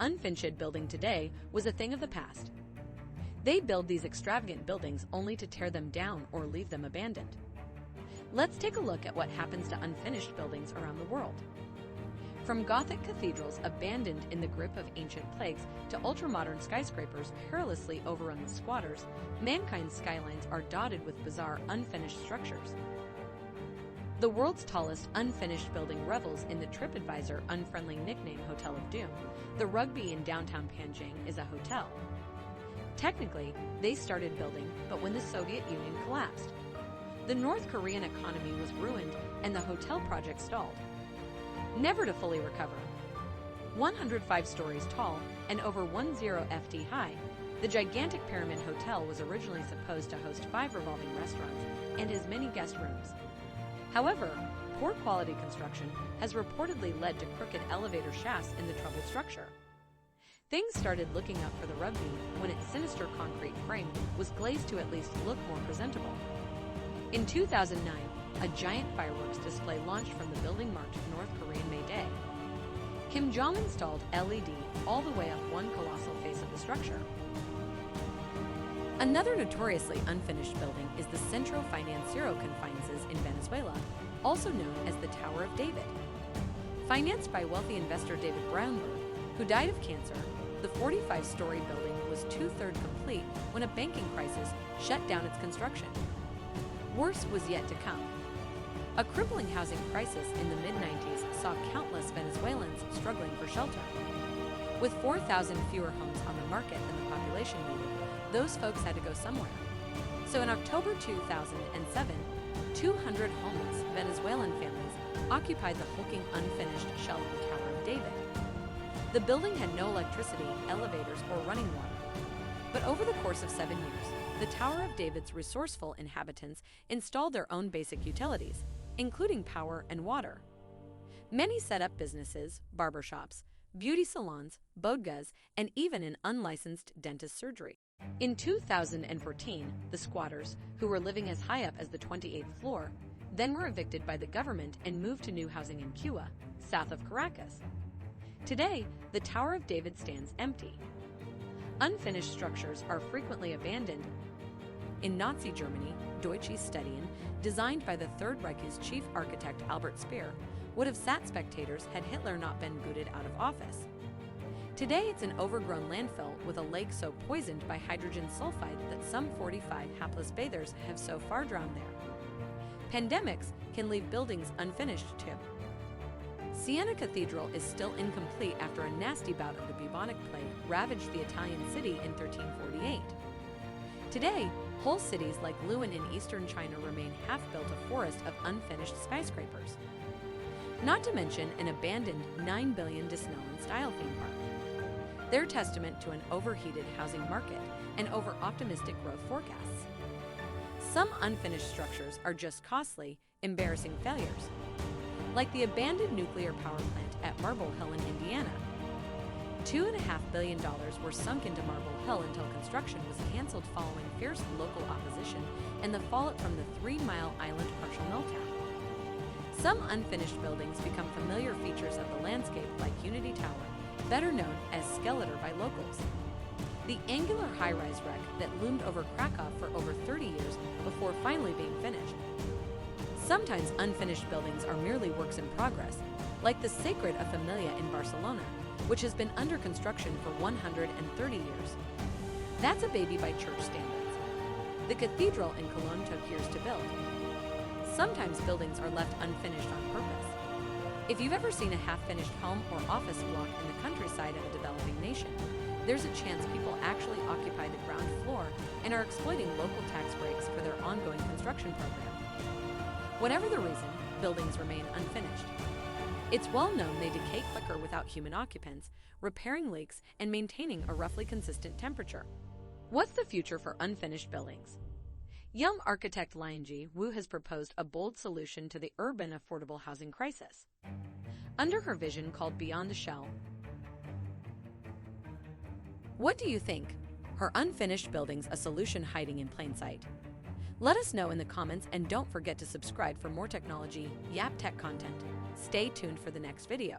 unfinished building today was a thing of the past. They build these extravagant buildings only to tear them down or leave them abandoned. Let's take a look at what happens to unfinished buildings around the world. From Gothic cathedrals abandoned in the grip of ancient plagues to ultra-modern skyscrapers perilously overrun with squatters, mankind's skylines are dotted with bizarre unfinished structures. The world's tallest unfinished building revels in the TripAdvisor unfriendly nickname Hotel of Doom. The Rugby in downtown Panjang is a hotel. Technically, they started building, but when the Soviet Union collapsed, the North Korean economy was ruined and the hotel project stalled, never to fully recover. 105 stories tall and over 10 ft high, the gigantic Pyramid Hotel was originally supposed to host 5 revolving restaurants and as many guest rooms. However, poor quality construction has reportedly led to crooked elevator shafts in the troubled structure. Things started looking up for the Rugby when its sinister concrete frame was glazed to at least look more presentable. In 2009, a giant fireworks display launched from the building marked North Korean May Day. Kim Jong installed LED all the way up one colossal face of the structure. Another notoriously unfinished building is the Centro Financiero Confiances in Venezuela, also known as the Tower of David. Financed by wealthy investor David Brownberg, who died of cancer, the 45-story building was two-thirds complete when a banking crisis shut down its construction. Worse was yet to come. A crippling housing crisis in the mid-90s saw countless Venezuelans struggling for shelter. With 4,000 fewer homes on the market than the population needed, those folks had to go somewhere. So in October 2007, 200 homeless Venezuelan families occupied the hulking unfinished shell of the Tower of David. The building had no electricity, elevators, or running water. But over the course of 7 years, the Tower of David's resourceful inhabitants installed their own basic utilities, including power and water. Many set up businesses, barbershops, beauty salons, bodgas, and even an unlicensed dentist surgery. In 2014, the squatters, who were living as high up as the 28th floor, then were evicted by the government and moved to new housing in Cuba, south of Caracas. Today, the Tower of David stands empty. Unfinished structures are frequently abandoned. In Nazi Germany, Deutsches Stadion, designed by the Third Reich's chief architect Albert Speer, would have sat spectators had Hitler not been booted out of office. Today, it's an overgrown landfill with a lake so poisoned by hydrogen sulfide that some 45 hapless bathers have so far drowned there. Pandemics can leave buildings unfinished too. Siena Cathedral is still incomplete after a nasty bout of the bubonic plague ravaged the Italian city in 1348. Today, whole cities like Luan in eastern China remain half-built a forest of unfinished skyscrapers. Not to mention an abandoned $9 billion Disneyland-style theme park. They're testament to an overheated housing market and over-optimistic growth forecasts. Some unfinished structures are just costly, embarrassing failures, like the abandoned nuclear power plant at Marble Hill in Indiana. $2.5 billion were sunk into Marble Hill until construction was canceled following fierce local opposition and the fallout from the 3-mile island partial meltdown. Some unfinished buildings become familiar features of the landscape like Unity Tower, better known as Skeletor by locals. The angular high-rise wreck that loomed over Krakow for over 30 years before finally being finished. Sometimes unfinished buildings are merely works in progress, like the Sagrada Familia in Barcelona, which has been under construction for 130 years. That's a baby by church standards. The cathedral in Cologne took years to build. Sometimes buildings are left unfinished on purpose. If you've ever seen a half-finished home or office block in the countryside of a developing nation, there's a chance people actually occupy the ground floor and are exploiting local tax breaks for their ongoing construction program. Whatever the reason, buildings remain unfinished. It's well known they decay quicker without human occupants, repairing leaks and maintaining a roughly consistent temperature. What's the future for unfinished buildings? Young architect Lianji Wu has proposed a bold solution to the urban affordable housing crisis. Under her vision called Beyond the Shell. What do you think? Her unfinished buildings a solution hiding in plain sight? Let us know in the comments and don't forget to subscribe for more technology, Yap Tech content. Stay tuned for the next video.